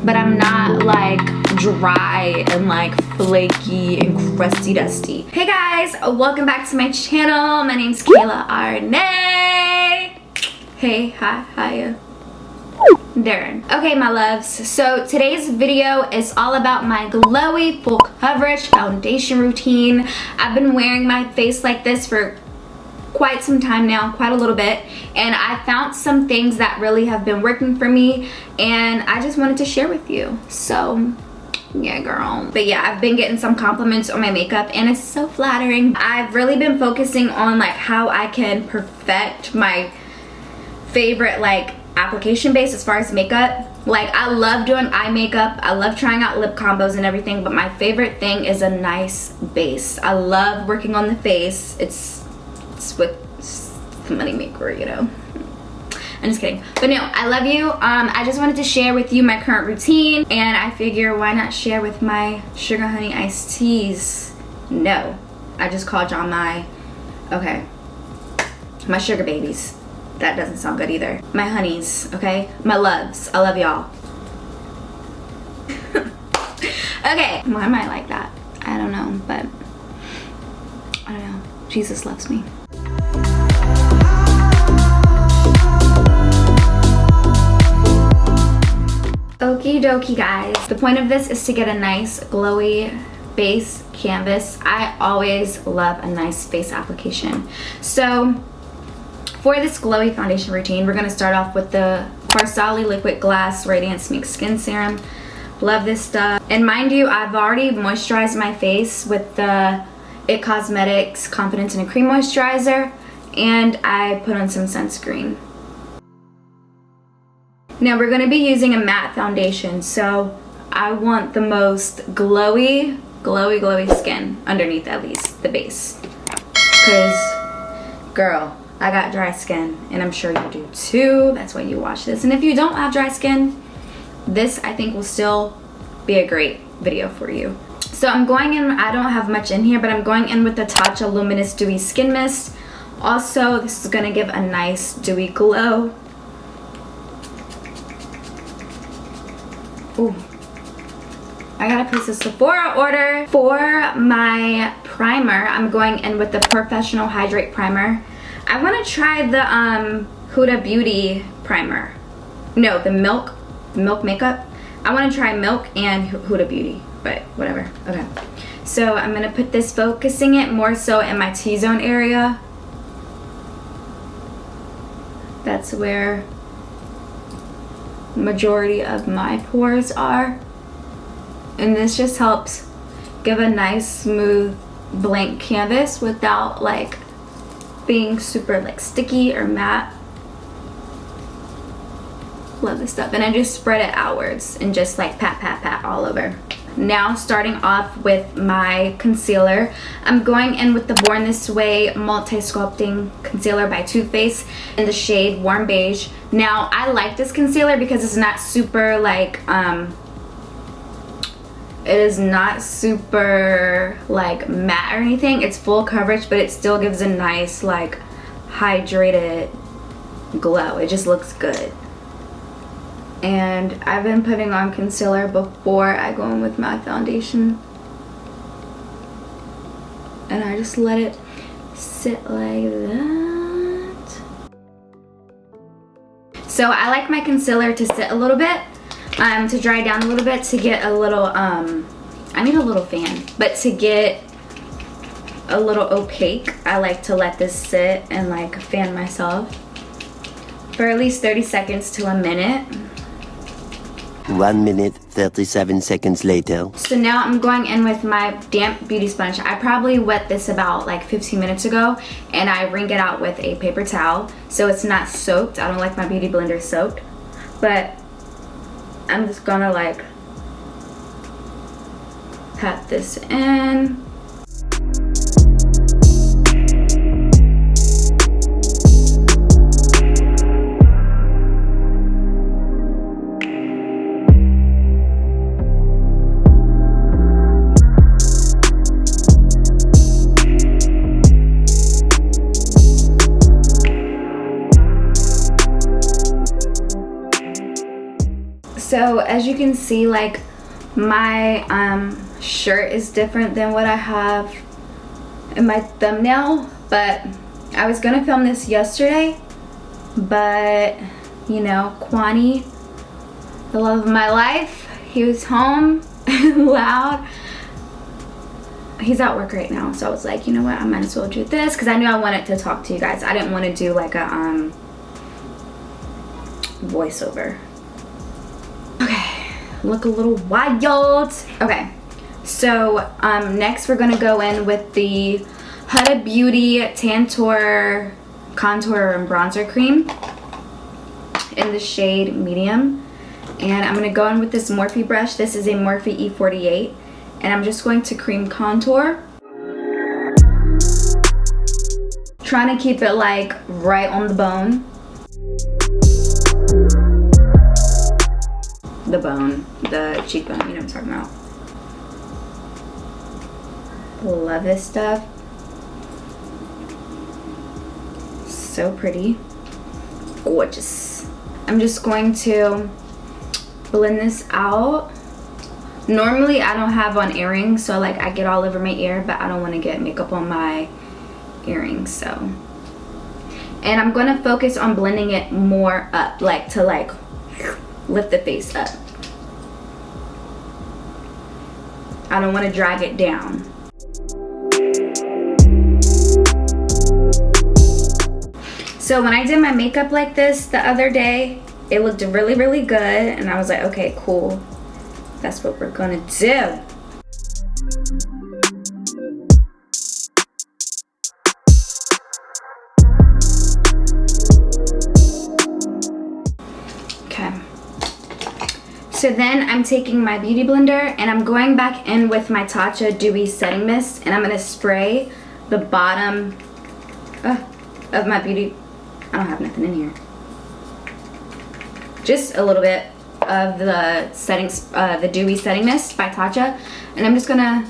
but I'm not like dry and like flaky and crusty dusty. Hey guys, welcome back to my channel. My name's Kaylaharnae. Hey, hi, hiya. Darren. Okay, my loves, so today's video is all about my glowy full coverage foundation routine. I've been wearing my face like this for quite some time now, quite a little bit, and I found some things that really have been working for me, and I just wanted to share with you. So yeah, girl. But yeah, I've been getting some compliments on my makeup and it's so flattering. I've really been focusing on like how I can perfect my favorite like application base as far as makeup. Like, I love doing eye makeup, I love trying out lip combos and everything, but my favorite thing is a nice base. I love working on the face. It's with the money maker, you know. I'm just kidding, but no, I love you. I just wanted to share with you my current routine, and I figure why not share with my sugar honey iced teas. No, I just called y'all my sugar babies. That doesn't sound good either. My honeys, okay? My loves. I love y'all. Okay, why am I like that? I don't know, but I don't know. Jesus loves me. Okie dokie, guys. The point of this is to get a nice glowy base canvas. I always love a nice face application. So for this glowy foundation routine, we're gonna start off with the Farsali Liquid Glass Radiance Mix Skin Serum. Love this stuff. And mind you, I've already moisturized my face with the IT Cosmetics Confidence in a Cream Moisturizer, and I put on some sunscreen. Now we're gonna be using a matte foundation, so I want the most glowy skin underneath, at least the base. Cause girl, I got dry skin, and I'm sure you do too. That's why you watch this. And if you don't have dry skin, this I think will still be a great video for you. So I'm going in, I don't have much in here, but I'm going in with the Tatcha Luminous Dewy Skin Mist. Also, this is gonna give a nice dewy glow. Ooh. I gotta place a Sephora order. For my primer, I'm going in with the Professional Hydrate Primer. I want to try the Huda Beauty primer. No, the Milk makeup. I want to try Milk and Huda Beauty, but whatever. Okay. So I'm going to put this, focusing it more so in my T-zone area. That's where majority of my pores are. And this just helps give a nice smooth blank canvas without like being super like sticky or matte. Love this stuff. And I just spread it outwards and just like pat all over. Now starting off with my concealer, I'm going in with the Born This Way Multi-Sculpting Concealer by Too Faced in the shade Warm Beige. Now I like this concealer because it's not super like it is not super like matte or anything. It's full coverage, but it still gives a nice like hydrated glow. It just looks good. And I've been putting on concealer before I go in with my foundation, and I just let it sit like that. So I like my concealer to sit a little bit, to dry down a little bit, to get a little I need a little fan, but to get a little opaque, I like to let this sit and like fan myself for at least 30 seconds to a minute. 1 minute 37 seconds later. So now I'm going in with my damp beauty sponge. I probably wet this about like 15 minutes ago, and I wring it out with a paper towel so it's not soaked. I don't like my beauty blender soaked, but I'm just gonna like pat this in. So as you can see, like my shirt is different than what I have in my thumbnail, but I was gonna film this yesterday, but you know, Kwani, the love of my life, he was home loud. He's at work right now, so I was like, you know what, I might as well do this because I knew I wanted to talk to you guys. I didn't want to do like a voiceover. Okay, look a little wild. Okay, so next we're gonna go in with the Huda Beauty Tantour contour and bronzer cream in the shade medium, and I'm gonna go in with this Morphe brush. This is a Morphe E48, and I'm just going to cream contour, trying to keep it like right on the bone. The bone, the cheekbone, you know what I'm talking about. Love this stuff. So pretty. Gorgeous. I'm just going to blend this out. Normally I don't have on earrings, so like I get all over my ear, but I don't want to get makeup on my earrings, so. And I'm going to focus on blending it more up, like to like lift the face up. I don't want to drag it down. So when I did my makeup like this the other day, it looked really, really good, and I was like, okay, cool. That's what we're gonna do. Okay. So then I'm taking my beauty blender and I'm going back in with my Tatcha Dewy Setting Mist, and I'm gonna spray the bottom of my beauty. I don't have nothing in here. Just a little bit of the settings, the Dewy Setting Mist by Tatcha, and I'm just gonna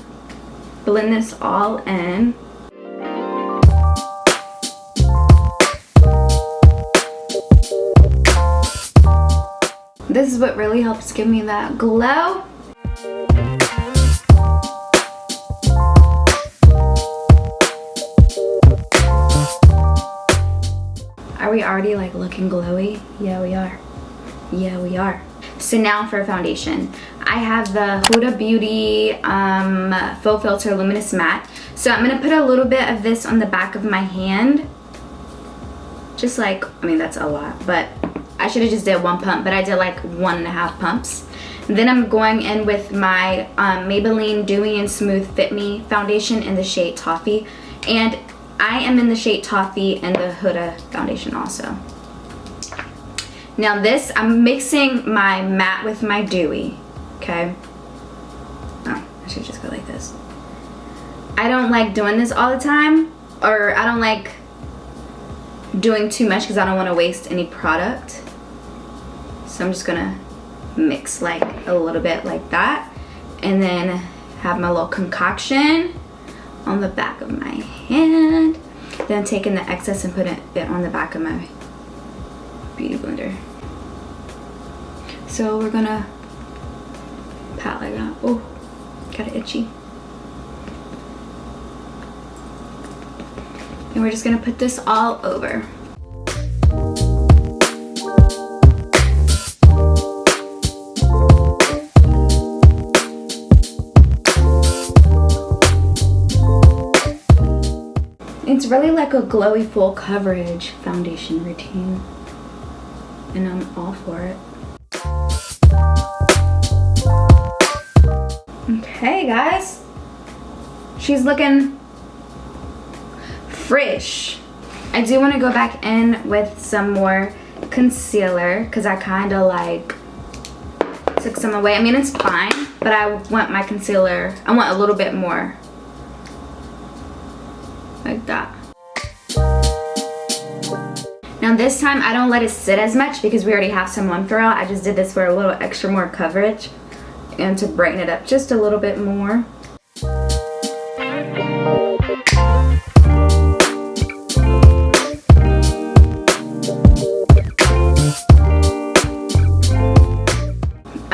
blend this all in. This is what really helps give me that glow. Are we already like looking glowy? Yeah, we are. Yeah, we are. So now for foundation. I have the Huda Beauty Faux Filter Luminous Matte. So I'm gonna put a little bit of this on the back of my hand. Just like, I mean, that's a lot, but I should have just did one pump, but I did like 1.5 pumps. And then I'm going in with my Maybelline Dewy and Smooth Fit Me foundation in the shade Toffee. And I am in the shade Toffee and the Huda foundation also. Now this, I'm mixing my matte with my dewy, okay? Oh, I should just go like this. I don't like doing this all the time, or I don't like doing too much because I don't want to waste any product. So I'm just gonna mix like a little bit like that, and then have my little concoction on the back of my hand. Then taking the excess and putting it on the back of my beauty blender. So we're gonna pat like that. Oh, got it itchy. And we're just gonna put this all over. It's really like a glowy full coverage foundation routine, and I'm all for it. Okay guys, she's looking fresh. I do want to go back in with some more concealer because I kind of like took some away. I mean, it's fine, but I want my concealer, I want a little bit more. Like that. Now this time I don't let it sit as much because we already have some on for out. I just did this for a little extra more coverage and to brighten it up just a little bit more.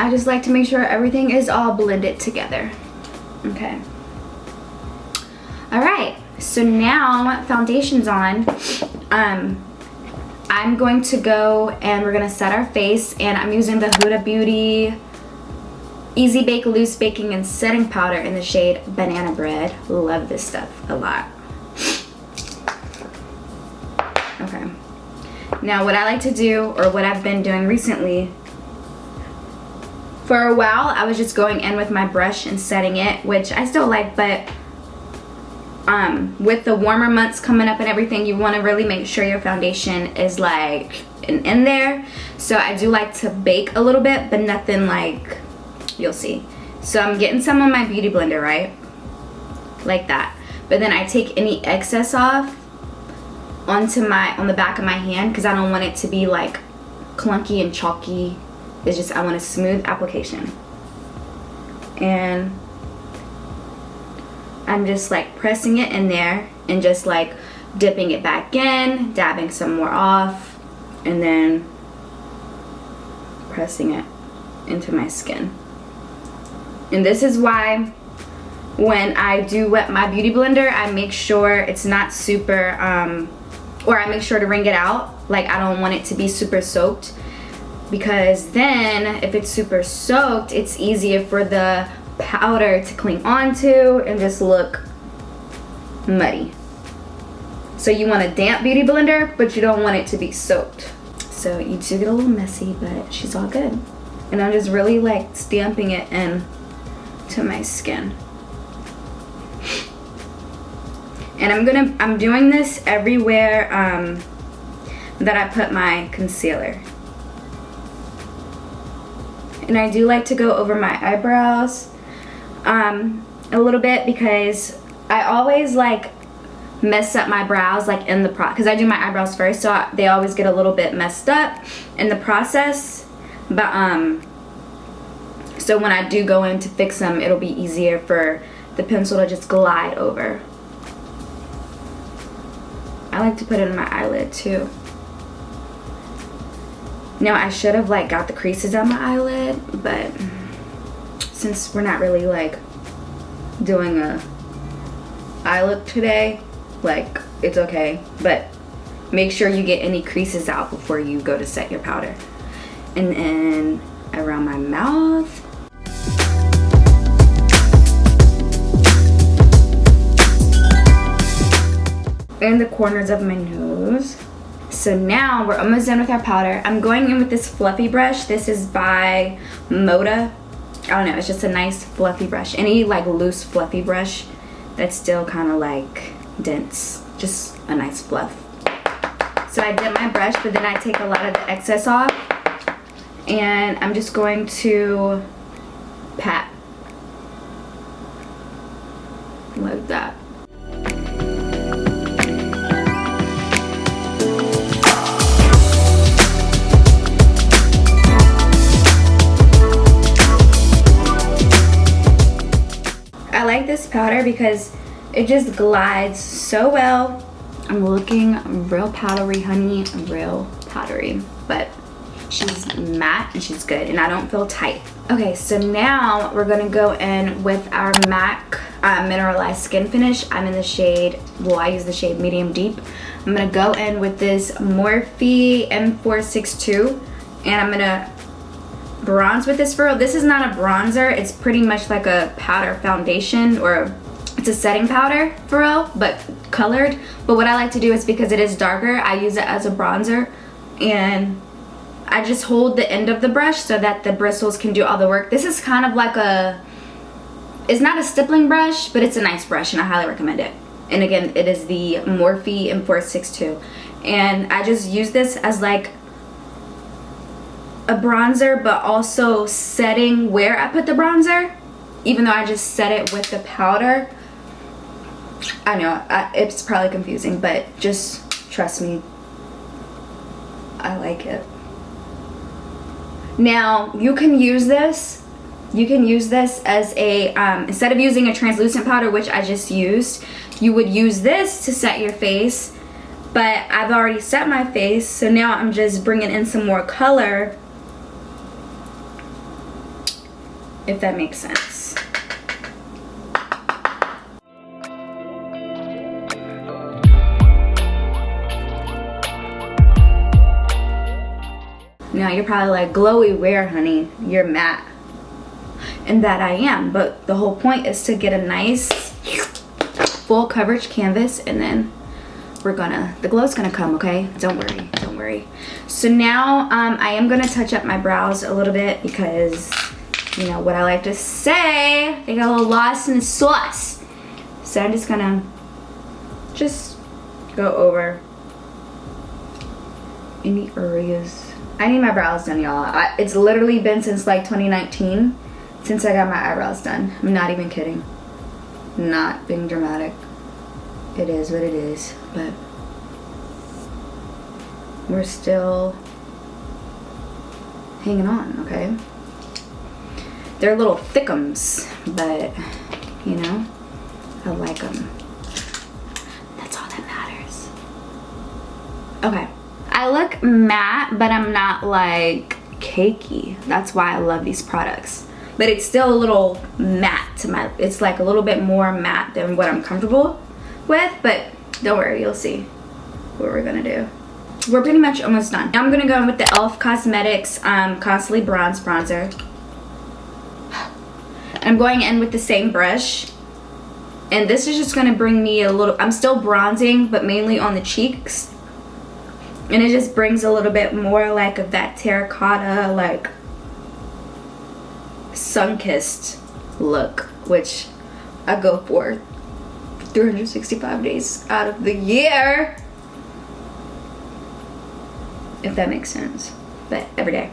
I just like to make sure everything is all blended together. Okay. Alright, so now foundation's on. I'm going to go and we're gonna set our face, and I'm using the Huda Beauty Easy Bake Loose Baking and Setting Powder in the shade Banana Bread. Love this stuff a lot. Okay. Now what I like to do, or what I've been doing recently, for a while I was just going in with my brush and setting it, which I still like, but with the warmer months coming up and everything, you want to really make sure your foundation is like in there. So I do like to bake a little bit, but nothing like, you'll see. So I'm getting some on my beauty blender, right? Like that. But then I take any excess off on the back of my hand, because I don't want it to be like clunky and chalky. It's just, I want a smooth application. And I'm just like pressing it in there and just like dipping it back in, dabbing some more off, and then pressing it into my skin. And this is why when I do wet my beauty blender, I make sure it's not super, or I make sure to wring it out. Like, I don't want it to be super soaked, because then if it's super soaked, it's easier for the powder to cling onto and just look muddy. So you want a damp beauty blender, but you don't want it to be soaked. So you do get a little messy, but she's all good. And I'm just really like stamping it in to my skin. And I'm doing this everywhere that I put my concealer. And I do like to go over my eyebrows a little bit, because I always like mess up my brows like in the because I do my eyebrows first, so they always get a little bit messed up in the process. But so when I do go in to fix them, it'll be easier for the pencil to just glide over. I like to put it in my eyelid too. Now I should have like got the creases on my eyelid, but since we're not really like doing a eye look today, like, it's okay. But make sure you get any creases out before you go to set your powder. And then around my mouth. And the corners of my nose. So now we're almost done with our powder. I'm going in with this fluffy brush. This is by Moda. I don't know, it's just a nice fluffy brush. Any like loose fluffy brush that's still kind of like dense. Just a nice fluff. So I dip my brush, but then I take a lot of the excess off. And I'm just going to pat. Like that. I like this powder because it just glides so well. I'm looking real powdery, honey, real powdery, but she's matte and she's good, and I don't feel tight. Okay, so now we're gonna go in with our MAC mineralized skin finish. I'm in the shade, well, I use the shade medium deep. I'm gonna go in with this Morphe M462, and I'm gonna bronze with this for real. This is not a bronzer, it's pretty much like a powder foundation, or it's a setting powder for real, but colored. But what I like to do is, because it is darker, I use it as a bronzer, and I just hold the end of the brush so that the bristles can do all the work. This is kind of like a, it's not a stippling brush, but it's a nice brush and I highly recommend it. And again, it is the Morphe M462. And I just use this as like a bronzer, but also setting where I put the bronzer, even though I just set it with the powder. I know, it's probably confusing, but just trust me, I like it. Now, you can use this as a, instead of using a translucent powder, which I just used, you would use this to set your face, but I've already set my face, so now I'm just bringing in some more color if that makes sense. Now you're probably like, glowy where, honey? You're matte. And that I am, but the whole point is to get a nice full coverage canvas, and then the glow's gonna come, okay? Don't worry, don't worry. So now I am gonna touch up my brows a little bit because, you know what I like to say, they got a little lost in the sauce. So I'm just gonna go over any areas. I need my brows done, y'all. It's literally been since like 2019 since I got my eyebrows done. I'm not even kidding. Not being dramatic. It is what it is, but we're still hanging on, okay? They're little thickums, but you know, I like them. That's all that matters. Okay. I look matte, but I'm not like cakey. That's why I love these products. But it's still a little matte to my, it's like a little bit more matte than what I'm comfortable with, but don't worry, you'll see what we're gonna do. We're pretty much almost done. Now I'm gonna go in with the e.l.f. Cosmetics Constantly Bronze Bronzer. I'm going in with the same brush. And this is just gonna bring me a little, I'm still bronzing, but mainly on the cheeks. And it just brings a little bit more like of that terracotta, like sun-kissed look, which I go for 365 days out of the year, if that makes sense, but every day.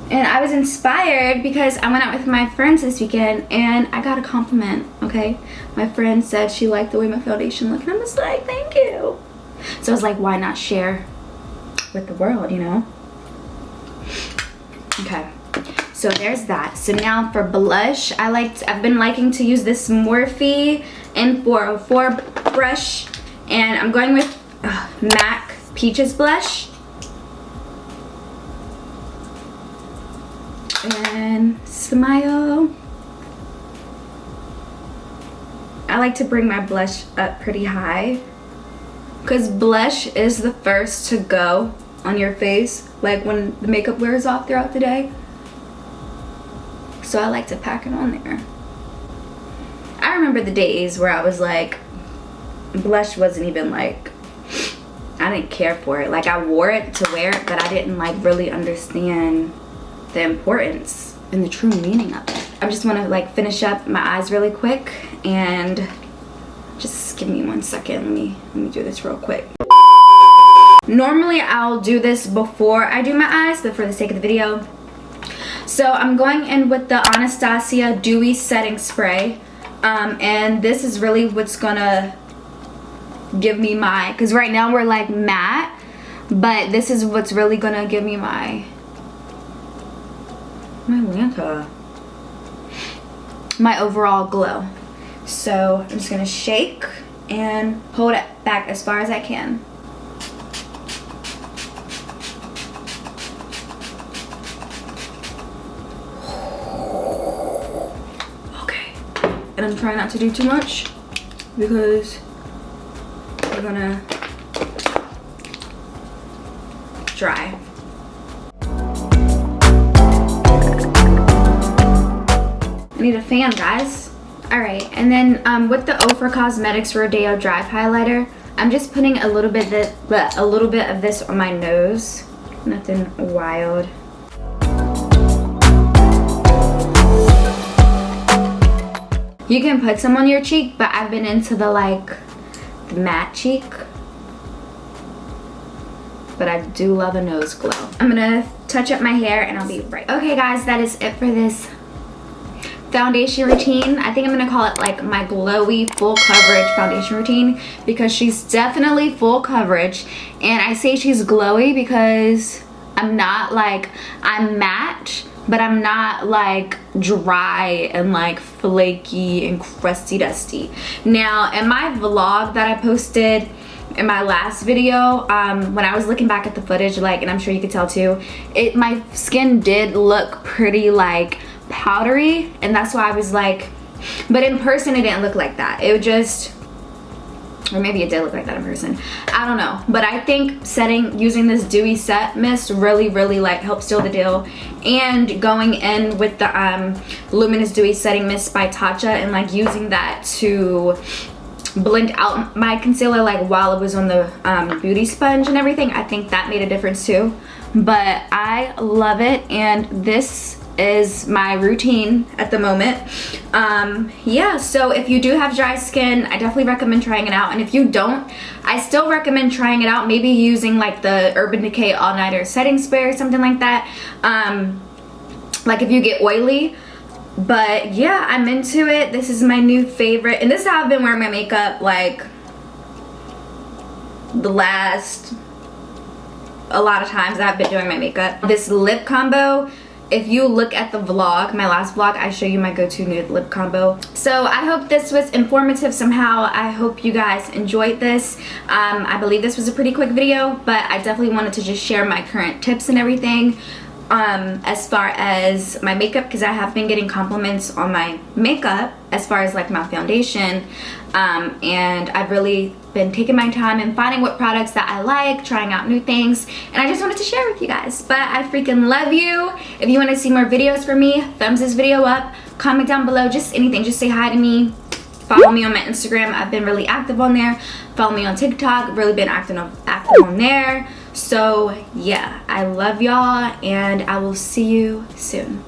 And I was inspired because I went out with my friends this weekend and I got a compliment, okay? My friend said she liked the way my foundation looked, and I was like, thank you. So I was like, why not share with the world, you know? Okay, so there's that. So now for blush, I've been liking to use this Morphe N404 brush, and I'm going with MAC Peaches blush. And smile. I like to bring my blush up pretty high because blush is the first to go on your face, like when the makeup wears off throughout the day. So I like to pack it on there. I remember the days where I was like, blush wasn't even like, I didn't care for it. Like I wore it to wear it, but I didn't like really understand the importance and the true meaning of it. I just want to like finish up my eyes really quick, and just give me 1 second. Let me do this real quick. Normally I'll do this before I do my eyes, but for the sake of the video. So I'm going in with the Anastasia Dewy Setting Spray. And this is really what's gonna give me my, because right now we're like matte, but this is what's really gonna give me my Lanta, my overall glow. So I'm just gonna shake and hold it back as far as I can. Okay, and I'm trying not to do too much because we're gonna dry. I need a fan, guys. All right, and then with the ELF Cosmetics Rodeo Dry Highlighter, I'm just putting a little bit of this on my nose. Nothing wild. You can put some on your cheek, but I've been into the matte cheek. But I do love a nose glow. I'm gonna touch up my hair and I'll be right. Okay guys, that is it for this foundation routine. I think I'm gonna call it like my glowy full coverage foundation routine, because she's definitely full coverage. And I say she's glowy because I'm not like, I'm matte, but I'm not like dry and like flaky and crusty dusty. Now in my vlog that I posted in my last video, when I was looking back at the footage, like, and I'm sure you could tell too, my skin did look pretty like powdery, and that's why I was like, but in person it didn't look like that. It just, or maybe it did look like that in person, I don't know. But I think using this dewy set mist really like helped seal the deal, and going in with the luminous dewy setting mist by Tatcha and like using that to blend out my concealer like while it was on the beauty sponge and everything, I think that made a difference too. But I love it, and this is my routine at the moment. Yeah, so if you do have dry skin, I definitely recommend trying it out, and if you don't, I still recommend trying it out, maybe using like the Urban Decay All Nighter setting spray or something like that, like if you get oily. But yeah, I'm into it. This is my new favorite, and this is how I've been wearing my makeup like the last, a lot of times I've been doing my makeup. This lip combo, if you look at the vlog, my last vlog, I show you my go-to nude lip combo. So I hope this was informative somehow. I hope you guys enjoyed this. I believe this was a pretty quick video, but I definitely wanted to just share my current tips and everything as far as my makeup, because I have been getting compliments on my makeup as far as like my foundation, and I've really been taking my time and finding what products that I like, trying out new things, and I just wanted to share with you guys. But I freaking love you. If you want to see more videos from me, thumbs this video up, comment down below, just anything, just say hi to me. Follow me on my Instagram, I've been really active on there. Follow me on TikTok, really been active on there. So yeah, I love y'all, and I will see you soon.